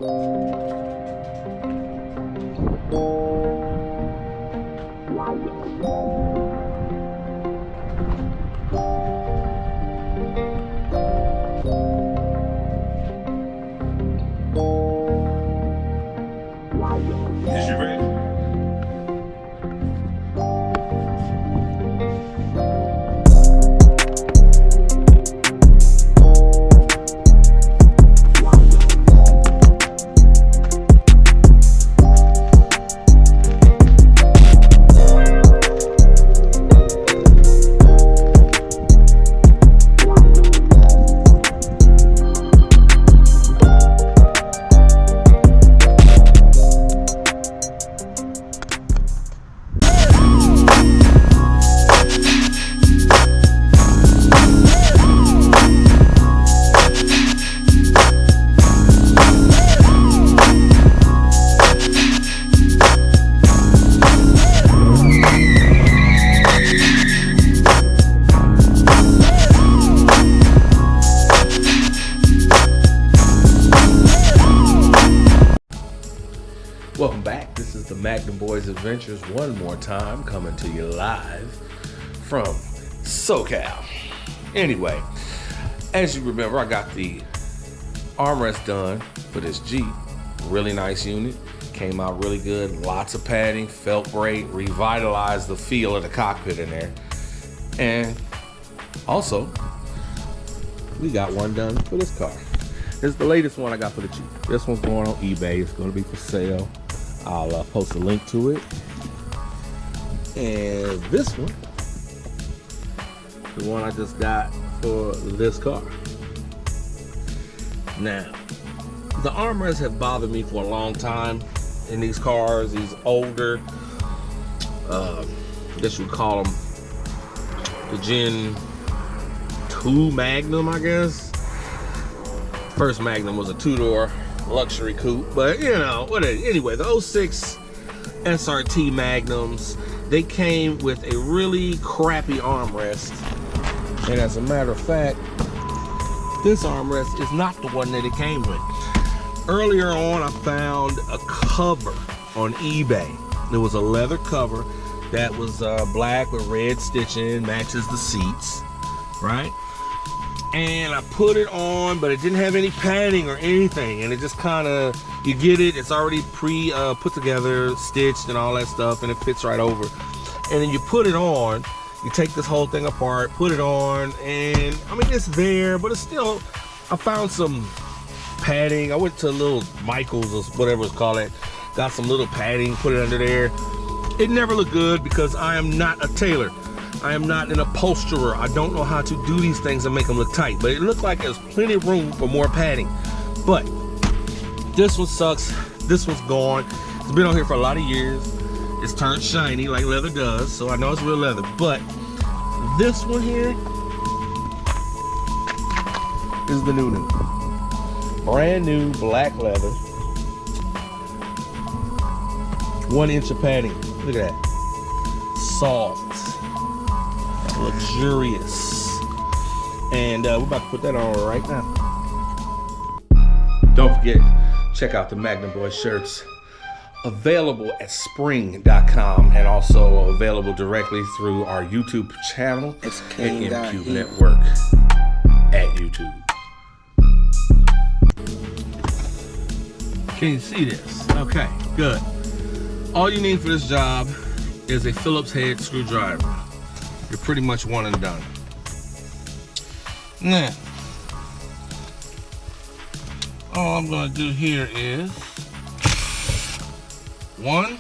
Is you ready? Welcome back. This is the Magnum Boys Adventures one more time, coming to you live from SoCal. Anyway, as you remember, I got the armrest done for this Jeep. Really nice unit. Came out really good. Lots of padding, felt great, revitalized the feel of the cockpit in there. And also, we got one done for this car. This is the latest one I got for the Jeep. This one's going on eBay. It's going to be for sale. I'll post a link to it. And this one, the one I just got for this car. Now, the armrests have bothered me for a long time in these cars, these older, I guess you would call them the Gen 2 Magnum, I guess. First Magnum was a two-door luxury coupe, but you know, anyway, the 06 SRT Magnums, they came with a really crappy armrest. And as a matter of fact, this armrest is not the one that it came with. Earlier on, I found a cover on eBay. It was a leather cover that was black with red stitching, matches the seats, right? And I put it on, but it didn't have any padding or anything. And it just kind of, you get it, it's already put together, stitched and all that stuff, and it fits right over. And then you put it on, you take this whole thing apart, put it on, and I mean, it's there, but it's still, I found some padding. I went to little Michael's or whatever it's called, got some little padding, put it under there. It never looked good because I am not a tailor. I am not an upholsterer. I don't know how to do these things and make them look tight, but it looked like there's plenty of room for more padding. But this one sucks. This one's gone. It's been on here for a lot of years. It's turned shiny like leather does, so I know it's real leather. But this one here is the new. Brand new black leather. 1 inch of padding. Look at that. Soft. Luxurious. And we're about to put that on right now. Don't forget, check out the Magnum Boys shirts. Available at spring.com and also available directly through our YouTube channel at MQ Network at YouTube. Can you see this? Okay, good. All you need for this job is a Phillips head screwdriver. You're pretty much one and done. Now, all I'm gonna do here is 1,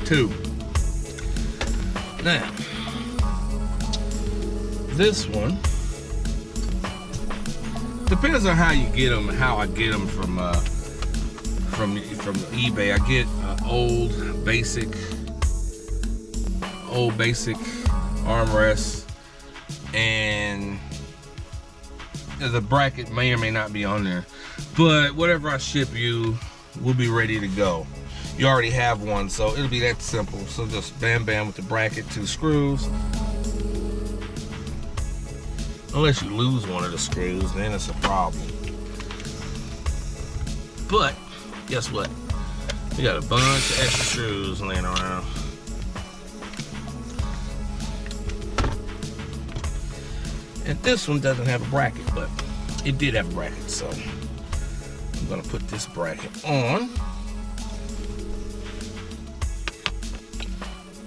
2. Now, this one depends on how you get them. How I get them from eBay. I get old basic armrests, and the bracket may or may not be on there, but whatever I ship you will be ready to go. You already have one, so it'll be that simple. So just bam bam with the bracket, 2 screws. Unless you lose one of the screws, then it's a problem. But guess what? We got a bunch of extra screws laying around. And this one doesn't have a bracket, but it did have a bracket, so I'm gonna put this bracket on.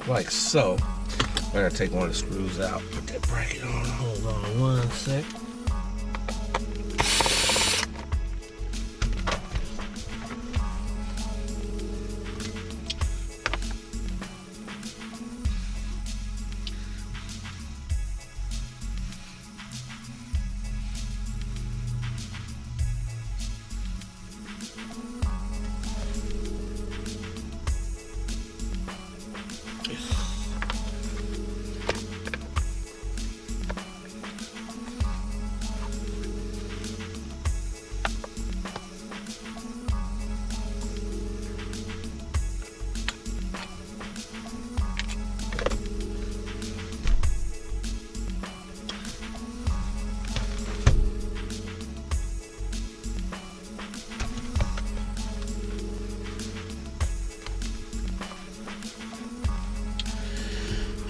Like so. I gotta take one of the screws out, put that bracket on. Hold on one sec.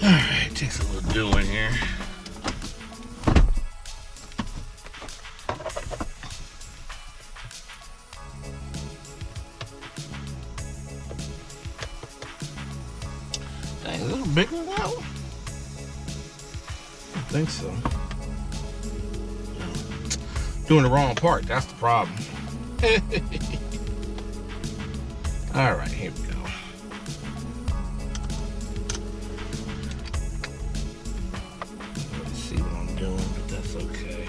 Alright, takes a little doing here. Dang, a little bigger than that one? I think so. Doing the wrong part, that's the problem. Alright, here we go. See what I'm doing, but that's okay.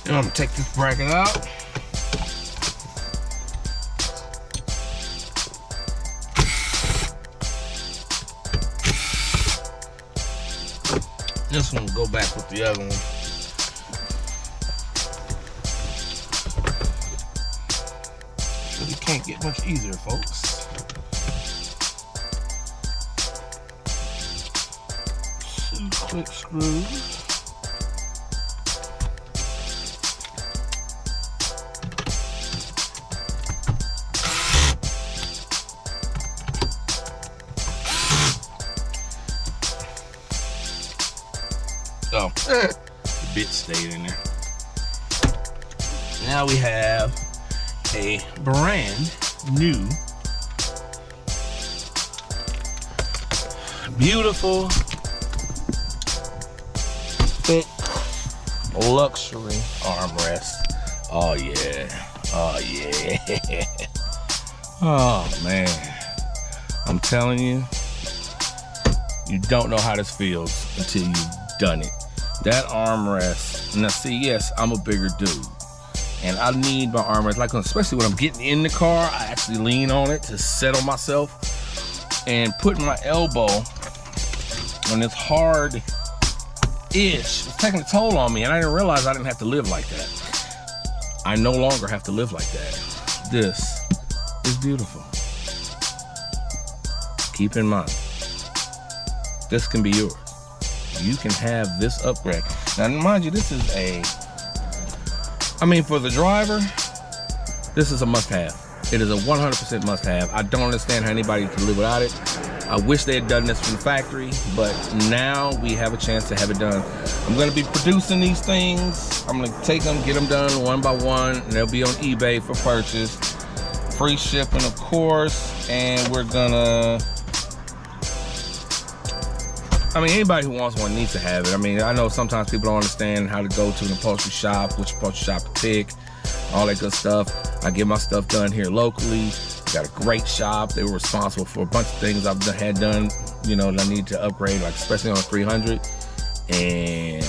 Now I'm gonna take this bracket out. This one will go back with the other one. Really can't get much easier, folks. 2 quick screws. Oh, the bit stayed in there. Now we have a brand new, beautiful, thick, luxury armrest. Oh yeah, oh yeah. Oh man, I'm telling you, you don't know how this feels until you've done it. That armrest, now see, yes, I'm a bigger dude, and I need my armrest, like especially when I'm getting in the car, I actually lean on it to settle myself, and putting my elbow on this hard ish, it's taking a toll on me, and I didn't realize I didn't have to live like that. I no longer have to live like that. This is beautiful. Keep in mind, this can be yours. You can have this upgrade. Now, mind you, this is a, I mean, for the driver, this is a must-have. It is a 100% must-have. I don't understand how anybody can live without it. I wish they had done this from the factory, but now we have a chance to have it done. I'm gonna be producing these things. I'm gonna take them, get them done one by one, and they'll be on eBay for purchase. Free shipping, of course, and we're gonna, I mean, anybody who wants one needs to have it. I mean, I know sometimes people don't understand how to go to an upholstery shop, which upholstery shop to pick, all that good stuff. I get my stuff done here locally. Got a great shop. They were responsible for a bunch of things I've had done, you know, that I need to upgrade, like especially on a 300. And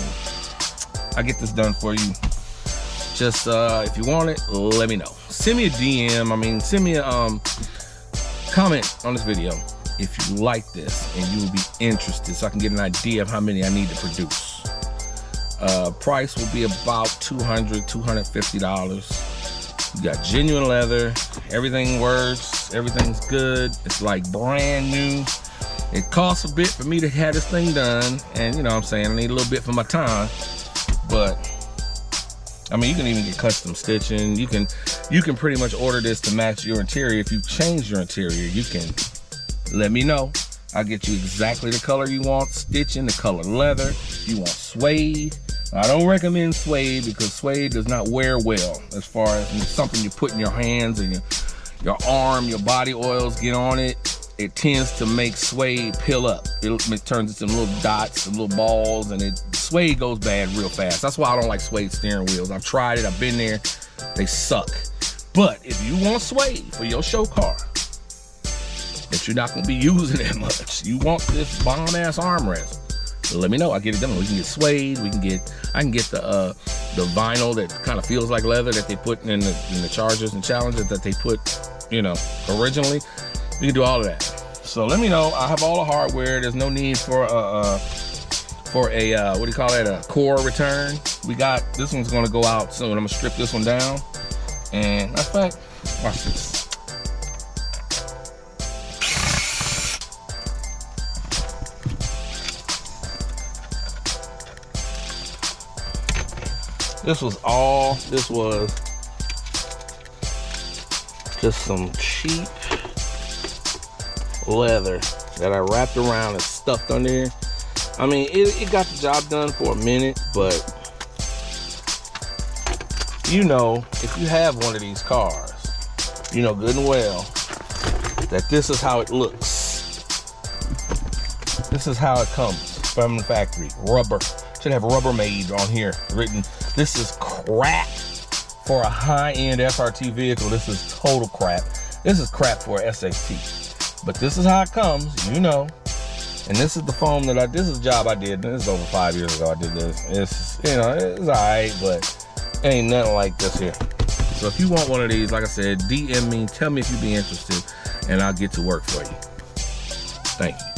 I get this done for you. Just if you want it, let me know. Send me a DM. I mean, send me a comment on this video if you like this and you will be interested, so I can get an idea of how many I need to produce. Price will be about $200, $250. You got genuine leather. Everything works. Everything's good. It's like brand new. It costs a bit for me to have this thing done, and you know what I'm saying, I need a little bit for my time. But I mean, you can even get custom stitching. You can pretty much order this to match your interior. If you change your interior, you can let me know. I'll get you exactly the color you want, stitching, the color leather. You want suede. I don't recommend suede because suede does not wear well as far as something you put in your hands and your arm, your body oils get on it. It tends to make suede peel up. It turns into little dots and little balls, and suede goes bad real fast. That's why I don't like suede steering wheels. I've tried it, I've been there, they suck. But if you want suede for your show car that you're not gonna be using that much, you want this bomb ass armrest, so let me know, I'll get it done. We can get suede, I can get the vinyl that kind of feels like leather that they put in the Chargers and Challengers that they put, you know, originally. You can do all of that. So let me know. I have all the hardware. There's no need for a what do you call that? A core return. We got this one's gonna go out soon. I'm gonna strip this one down. And matter of fact, watch this. This was just some cheap leather that I wrapped around and stuffed on there. I mean, it got the job done for a minute, but you know, if you have one of these cars, you know good and well that this is how it looks. This is how it comes from the factory. Rubber. Should have Rubbermaid on here written. This is crap for a high-end SRT vehicle. This is total crap. This is crap for a SXT. But this is how it comes, you know. And this is the foam that this is a job I did. This is over 5 years ago I did this. It's, you know, it's all right, but ain't nothing like this here. So if you want one of these, like I said, DM me, tell me if you'd be interested, and I'll get to work for you. Thank you.